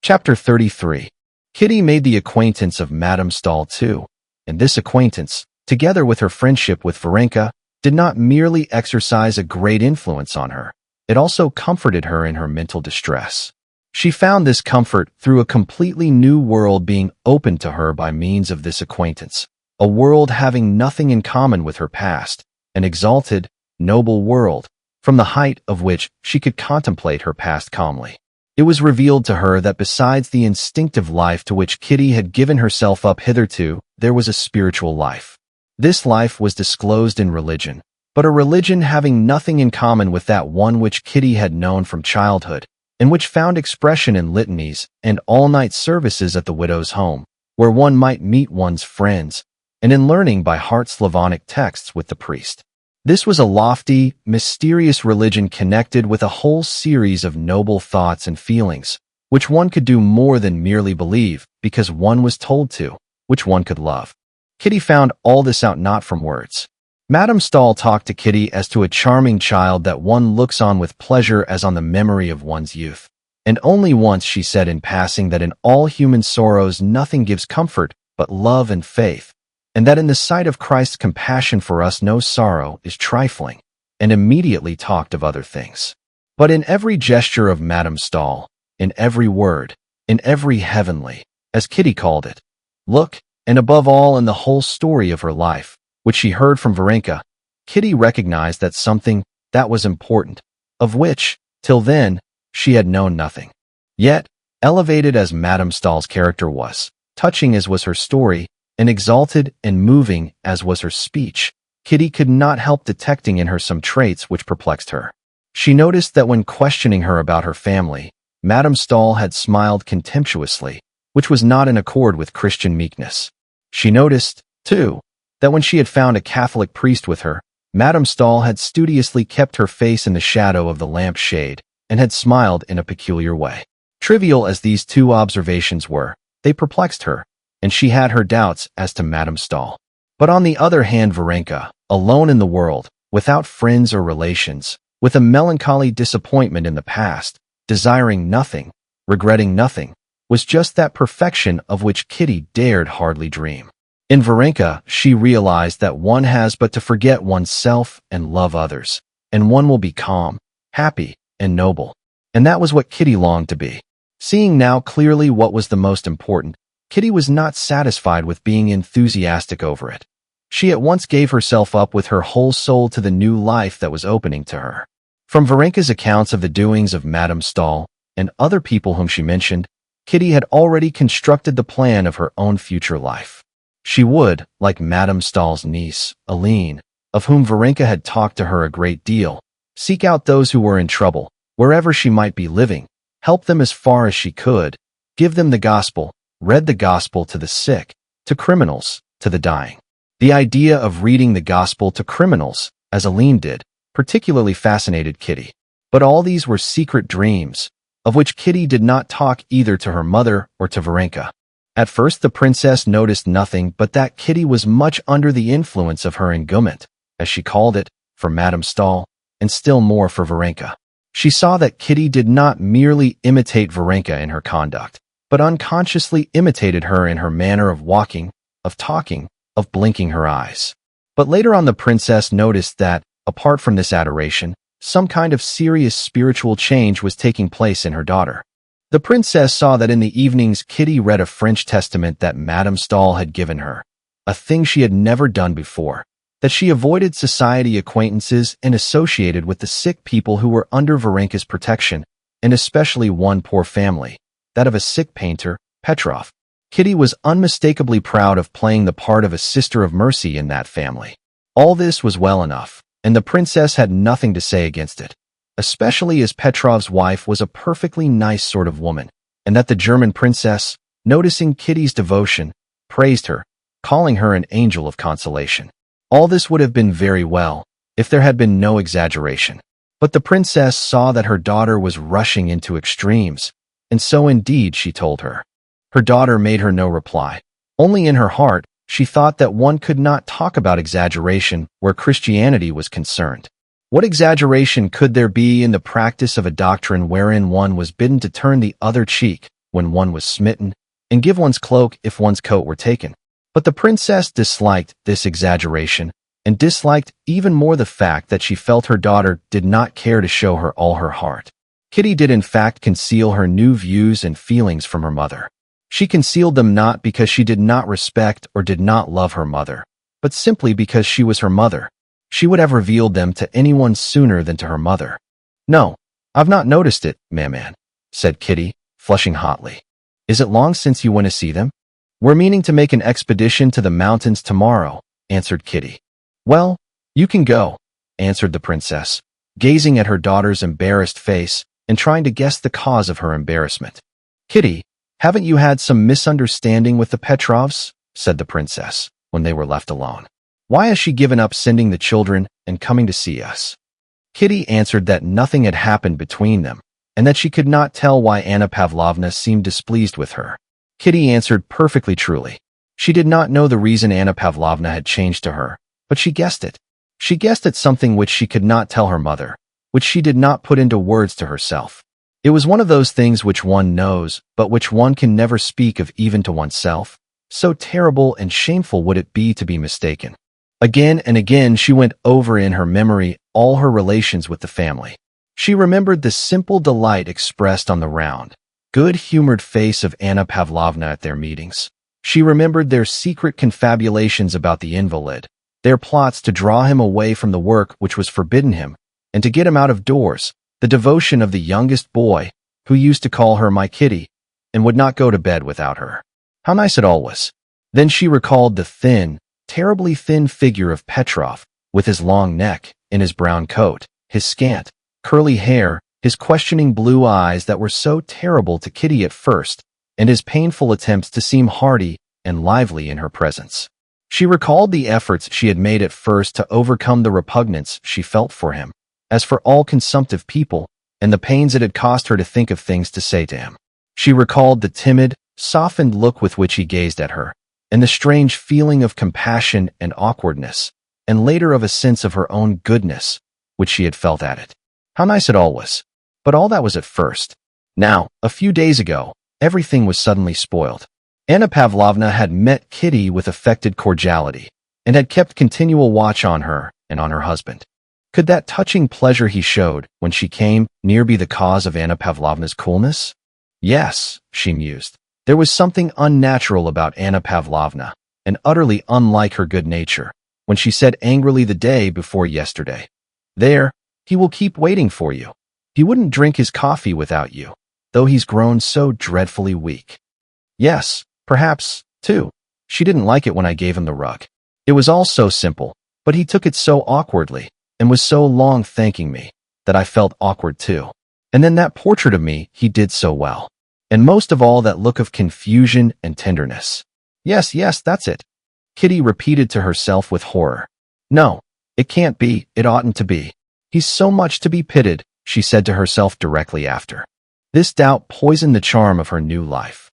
Chapter 33. Kitty made the acquaintance of Madame Stahl too, and this acquaintance, together with her friendship with Varenka, did not merely exercise a great influence on her, it also comforted her in her mental distress. She found this comfort through a completely new world being opened to her by means of this acquaintance, a world having nothing in common with her past, an exalted, noble world, from the height of which she could contemplate her past calmly. It was revealed to her that besides the instinctive life to which Kitty had given herself up hitherto, there was a spiritual life. This life was disclosed in religion, but a religion having nothing in common with that one which Kitty had known from childhood, and which found expression in litanies and all-night services at the widow's home, where one might meet one's friends, and in learning by heart Slavonic texts with the priest. This was a lofty, mysterious religion connected with a whole series of noble thoughts and feelings, which one could do more than merely believe, because one was told to, which one could love. Kitty found all this out not from words. Madame Stahl talked to Kitty as to a charming child that one looks on with pleasure as on the memory of one's youth. And only once she said in passing that in all human sorrows nothing gives comfort but love and faith, and that in the sight of Christ's compassion for us no sorrow is trifling, and immediately talked of other things. But in every gesture of Madame Stahl, in every word, in every heavenly, as Kitty called it, look, and above all in the whole story of her life, which she heard from Varenka, Kitty recognized that something that was important, of which, till then, she had known nothing. Yet, elevated as Madame Stahl's character was, touching as was her story, and exalted and moving as was her speech, Kitty could not help detecting in her some traits which perplexed her. She noticed that when questioning her about her family, Madame Stahl had smiled contemptuously, which was not in accord with Christian meekness. She noticed, too, that when she had found a Catholic priest with her, Madame Stahl had studiously kept her face in the shadow of the lamp shade and had smiled in a peculiar way. Trivial as these two observations were, they perplexed her, and she had her doubts as to Madame Stahl. But on the other hand, Varenka, alone in the world, without friends or relations, with a melancholy disappointment in the past, desiring nothing, regretting nothing, was just that perfection of which Kitty dared hardly dream. In Varenka, she realized that one has but to forget oneself and love others, and one will be calm, happy, and noble. And that was what Kitty longed to be. Seeing now clearly what was the most important, Kitty was not satisfied with being enthusiastic over it. She at once gave herself up with her whole soul to the new life that was opening to her. From Varenka's accounts of the doings of Madame Stahl and other people whom she mentioned, Kitty had already constructed the plan of her own future life. She would, like Madame Stahl's niece, Aline, of whom Varenka had talked to her a great deal, seek out those who were in trouble, wherever she might be living, help them as far as she could, give them the gospel, read the gospel to the sick, to criminals, to the dying. The idea of reading the gospel to criminals, as Aline did, particularly fascinated Kitty. But all these were secret dreams, of which Kitty did not talk either to her mother or to Varenka. At first the princess noticed nothing but that Kitty was much under the influence of her engouement, as she called it, for Madame Stahl, and still more for Varenka. She saw that Kitty did not merely imitate Varenka in her conduct, but unconsciously imitated her in her manner of walking, of talking, of blinking her eyes. But later on the princess noticed that, apart from this adoration, some kind of serious spiritual change was taking place in her daughter. The princess saw that in the evenings Kitty read a French testament that Madame Stahl had given her, a thing she had never done before, that she avoided society acquaintances and associated with the sick people who were under Varenka's protection, and especially one poor family, that of a sick painter, Petrov. Kitty was unmistakably proud of playing the part of a sister of mercy in that family. All this was well enough, and the princess had nothing to say against it, especially as Petrov's wife was a perfectly nice sort of woman, and that the German princess, noticing Kitty's devotion, praised her, calling her an angel of consolation. All this would have been very well, if there had been no exaggeration. But the princess saw that her daughter was rushing into extremes, and so indeed she told her. Her daughter made her no reply. Only in her heart, she thought that one could not talk about exaggeration where Christianity was concerned. What exaggeration could there be in the practice of a doctrine wherein one was bidden to turn the other cheek, when one was smitten, and give one's cloak if one's coat were taken. But the princess disliked this exaggeration, and disliked even more the fact that she felt her daughter did not care to show her all her heart. Kitty did in fact conceal her new views and feelings from her mother. She concealed them not because she did not respect or did not love her mother, but simply because she was her mother. She would have revealed them to anyone sooner than to her mother. "No, I've not noticed it, Maman," said Kitty, flushing hotly. "Is it long since you went to see them?" "We're meaning to make an expedition to the mountains tomorrow," answered Kitty. "Well, you can go," answered the princess, gazing at her daughter's embarrassed face and trying to guess the cause of her embarrassment. "Kitty, haven't you had some misunderstanding with the Petrovs?" said the princess, when they were left alone. "Why has she given up sending the children and coming to see us?" Kitty answered that nothing had happened between them, and that she could not tell why Anna Pavlovna seemed displeased with her. Kitty answered perfectly truly. She did not know the reason Anna Pavlovna had changed to her, but she guessed it. She guessed at something which she could not tell her mother, which she did not put into words to herself. It was one of those things which one knows, but which one can never speak of even to oneself. So terrible and shameful would it be to be mistaken. Again and again she went over in her memory all her relations with the family. She remembered the simple delight expressed on the round, good-humored face of Anna Pavlovna at their meetings. She remembered their secret confabulations about the invalid, their plots to draw him away from the work which was forbidden him, and to get him out of doors, the devotion of the youngest boy, who used to call her my Kitty, and would not go to bed without her. How nice it all was. Then she recalled the thin, terribly thin figure of Petrov, with his long neck, in his brown coat, his scant, curly hair, his questioning blue eyes that were so terrible to Kitty at first, and his painful attempts to seem hearty and lively in her presence. She recalled the efforts she had made at first to overcome the repugnance she felt for him, as for all consumptive people, and the pains it had cost her to think of things to say to him. She recalled the timid, softened look with which he gazed at her, and the strange feeling of compassion and awkwardness, and later of a sense of her own goodness, which she had felt at it. How nice it all was. But all that was at first. Now, a few days ago, everything was suddenly spoiled. Anna Pavlovna had met Kitty with affected cordiality, and had kept continual watch on her and on her husband. Could that touching pleasure he showed when she came near be the cause of Anna Pavlovna's coolness? Yes, she mused. There was something unnatural about Anna Pavlovna, and utterly unlike her good nature, when she said angrily the day before yesterday, "There, he will keep waiting for you. He wouldn't drink his coffee without you, though he's grown so dreadfully weak." Yes, perhaps, too, she didn't like it when I gave him the rug. It was all so simple, but he took it so awkwardly, and was so long thanking me, that I felt awkward too. And then that portrait of me he did so well. And most of all, that look of confusion and tenderness. Yes, that's it, Kitty repeated to herself with horror. No, it can't be, it oughtn't to be. He's so much to be pitied, she said to herself directly after. This doubt poisoned the charm of her new life.